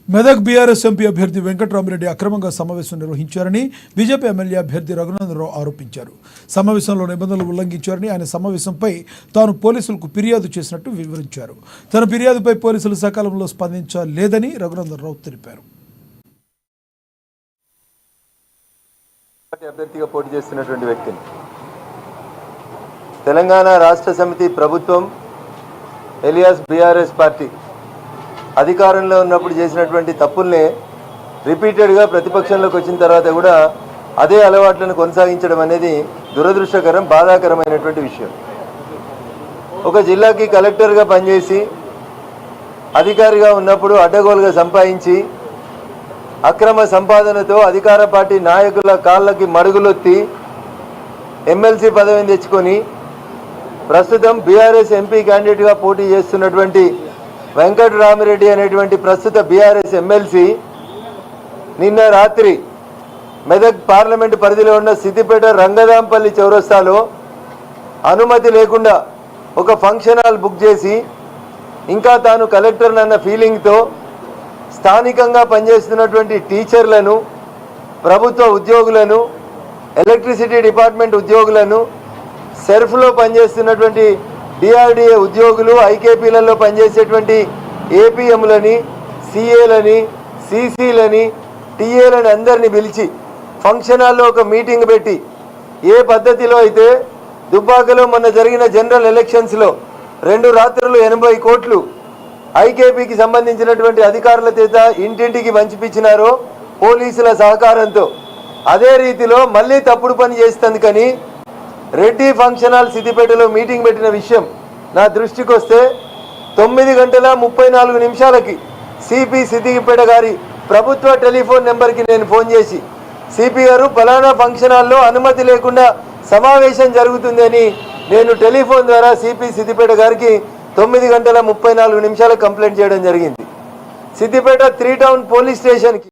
Medak BRS MP అభ్యర్థి వెంకట్రామిరెడ్డి అక్రమంగా సమావేశం నిర్వహించారని బీజేపీ ఎమ్మెల్యే అభ్యర్థి రఘునందనరావు ఆరోపించారు. సమావేశంలో నిబంధనలు ఉల్లంఘించారని ఆయన సమావేశంపై తాను పోలీసులకు ఫిర్యాదు చేసినట్టు వివరించారు. తన ఫిర్యాదుపై పోలీసులు సకాలంలో స్పందించలేదని రఘునందనరావు తెలిపారు. అభ్యర్థిగా పోటీ చేస్తున్నటువంటి వ్యక్తిని తెలంగాణ రాష్ట్ర సమితి ప్రభుత్వం ఎలియాస్ బీఆర్ఎస్ పార్టీ అధికారంలో ఉన్నప్పుడు చేసినటువంటి తప్పుల్ని రిపీటెడ్గా ప్రతిపక్షంలోకి వచ్చిన తర్వాత కూడా అదే అలవాట్లను కొనసాగించడం అనేది దురదృష్టకరం, బాధాకరమైనటువంటి విషయం. ఒక జిల్లాకి కలెక్టర్గా పనిచేసి అధికారిగా ఉన్నప్పుడు అడ్డగోలుగా సంపాదించి అక్రమ సంపాదనతో అధికార పార్టీ నాయకుల కాళ్ళకి మడుగులొత్తి ఎమ్మెల్సీ పదవిని తెచ్చుకొని ప్రస్తుతం బీఆర్ఎస్ ఎంపీ క్యాండిడేట్గా పోటీ చేస్తున్నటువంటి వెంకట్రామిరెడ్డి అనేటువంటి ప్రస్తుత బీఆర్ఎస్ ఎమ్మెల్సీ నిన్న రాత్రి మెదక్ పార్లమెంటు పరిధిలో ఉన్న సిద్దిపేట రంగదాంపల్లి చౌరస్తాలో అనుమతి లేకుండా ఒక ఫంక్షన్ హాల్ బుక్ చేసి ఇంకా తాను కలెక్టర్ అన్న ఫీలింగ్తో స్థానికంగా పనిచేస్తున్నటువంటి టీచర్లను, ప్రభుత్వ ఉద్యోగులను, ఎలక్ట్రిసిటీ డిపార్ట్మెంట్ ఉద్యోగులను, సెర్ఫ్లో పనిచేస్తున్నటువంటి డిఆర్డిఏ ఉద్యోగులు, ఐకేపీలలో పనిచేసేటువంటి ఏపీఎంలని, సిఏలని, సిసిలని, టీఏలని అందరినీ పిలిచి ఫంక్షన్ హాల్లో ఒక మీటింగ్ పెట్టి ఏ పద్ధతిలో అయితే దుబ్బాకలో మొన్న జరిగిన జనరల్ ఎలక్షన్స్లో 2 రాత్రులు 80 కోట్లు ఐకేపీకి సంబంధించినటువంటి అధికారుల చేత ఇంటింటికి పంచిపించినారో పోలీసుల సహకారంతో, అదే రీతిలో మళ్ళీ తప్పుడు పని చేస్తుందని రెడ్డి ఫంక్షన్ హాల్ సిద్దిపేటలో మీటింగ్ పెట్టిన విషయం నా దృష్టికి వస్తే 9:34 సిపి సిద్దిపేట గారి ప్రభుత్వ టెలిఫోన్ నెంబర్కి నేను ఫోన్ చేసి సిపి గారు ఫలానా ఫంక్షన్ హాల్లో అనుమతి లేకుండా సమావేశం జరుగుతుందని నేను టెలిఫోన్ ద్వారా సిపి సిద్దిపేట గారికి 9:34 కంప్లైంట్ చేయడం జరిగింది. సిద్దిపేట 3 టౌన్ పోలీస్ స్టేషన్కి